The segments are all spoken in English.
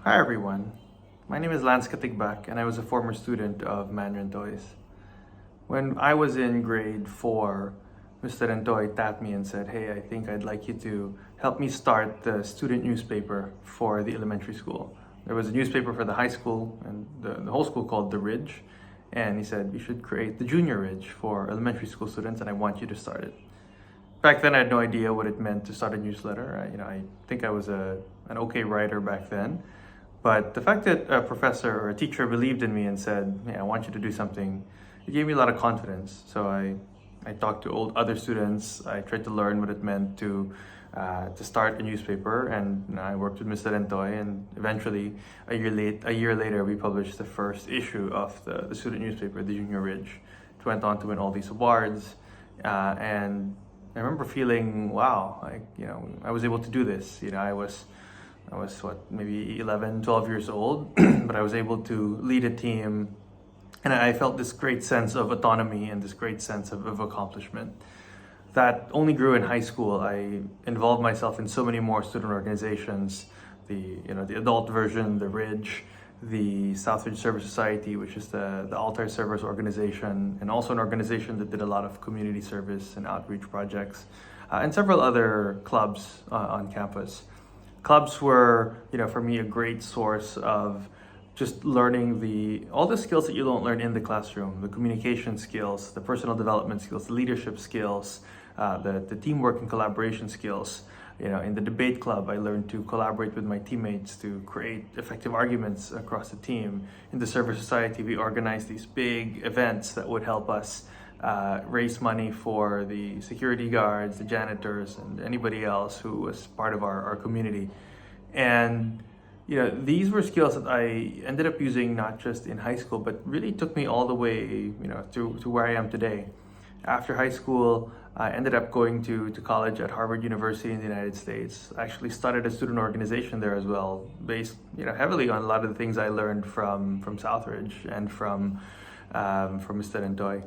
Hi everyone, my name is Katigbak and I was a former student of Mandarin Toys. When I was in grade 4, Mr. Rentoy tapped me and said, "Hey, I think I'd like you to help me start the student newspaper for the elementary school." There was a newspaper for the high school and the whole school called The Ridge, and he said, "You should create the Junior Ridge for elementary school students and I want you to start it." Back then I had no idea what it meant to start a newsletter. I think I was an okay writer back then. But the fact that a professor or a teacher believed in me and said, "Hey, I want you to do something," it gave me a lot of confidence. So I talked to other students. I tried to learn what it meant to start a newspaper, and I worked with Mr. Rentoy. And eventually, a year later, we published the first issue of the student newspaper, the Junior Ridge. It went on to win all these awards, and I remember feeling, wow, I was able to do this. I was what, maybe 11, 12 years old, but I was able to lead a team, and I felt this great sense of autonomy and this great sense of accomplishment. That only grew in high school. I involved myself in so many more student organizations, the adult version, the Ridge, the Southridge Service Society, which is the Altar Service organization, and also an organization that did a lot of community service and outreach projects, and several other clubs on campus. Clubs were, for me, a great source of just learning all the skills that you don't learn in the classroom: the communication skills, the personal development skills, the leadership skills, the teamwork and collaboration skills. In the debate club, I learned to collaborate with my teammates to create effective arguments across the team. In the service society, we organized these big events that would help us raise money for the security guards, the janitors, and anybody else who was part of our community. And these were skills that I ended up using not just in high school, but really took me all the way, to where I am today. After high school, I ended up going to college at Harvard University in the United States. I actually started a student organization there as well, based heavily on a lot of the things I learned from Southridge and from Mr. Rentoy.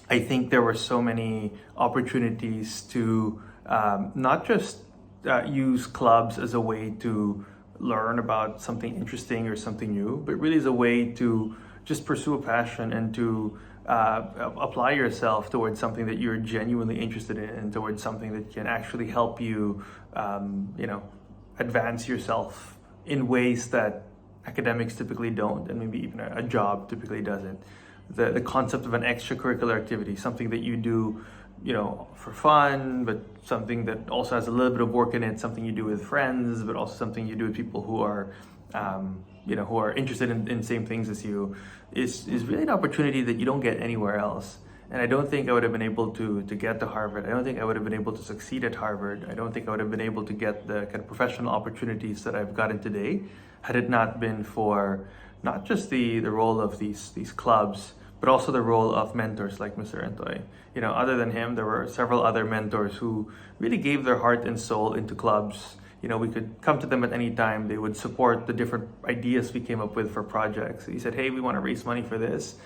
I think there were so many opportunities to not just use clubs as a way to learn about something interesting or something new, but really as a way to just pursue a passion and to apply yourself towards something that you're genuinely interested in, and towards something that can actually help you, advance yourself in ways that academics typically don't, and maybe even a job typically doesn't. The concept of an extracurricular activity, something that you do, for fun, but something that also has a little bit of work in it, something you do with friends, but also something you do with people who are, who are interested in same things as you, is really an opportunity that you don't get anywhere else. And I don't think I would have been able to get to Harvard. I don't think I would have been able to succeed at Harvard. I don't think I would have been able to get the kind of professional opportunities that I've gotten today had it not been for not just the role of these clubs, but also the role of mentors like Mr. Rentoy. Other than him, there were several other mentors who really gave their heart and soul into clubs. We could come to them at any time. They would support the different ideas we came up with for projects. He said, "Hey, we want to raise money for this."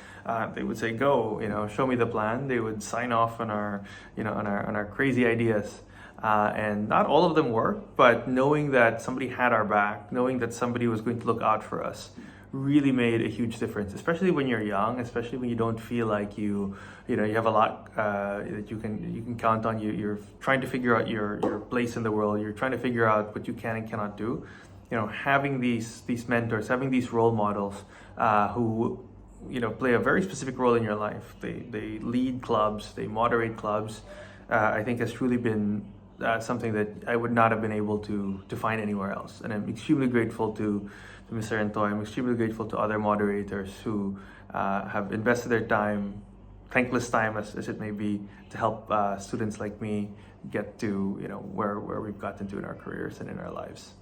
They would say, "Go, show me the plan." They would sign off on our crazy ideas. And not all of them worked, but knowing that somebody had our back, knowing that somebody was going to look out for us, really made a huge difference, especially when you're young, especially when you don't feel like you have a lot that you can count on. You're trying to figure out your place in the world. You're trying to figure out what you can and cannot do. Having these mentors, having these role models who play a very specific role in your life. They lead clubs, they moderate clubs. I think has truly been something that I would not have been able to find anywhere else. And I'm extremely grateful to Mr. Rentoy. I'm extremely grateful to other moderators who have invested their time, thankless time as it may be, to help students like me get to where we've gotten to in our careers and in our lives.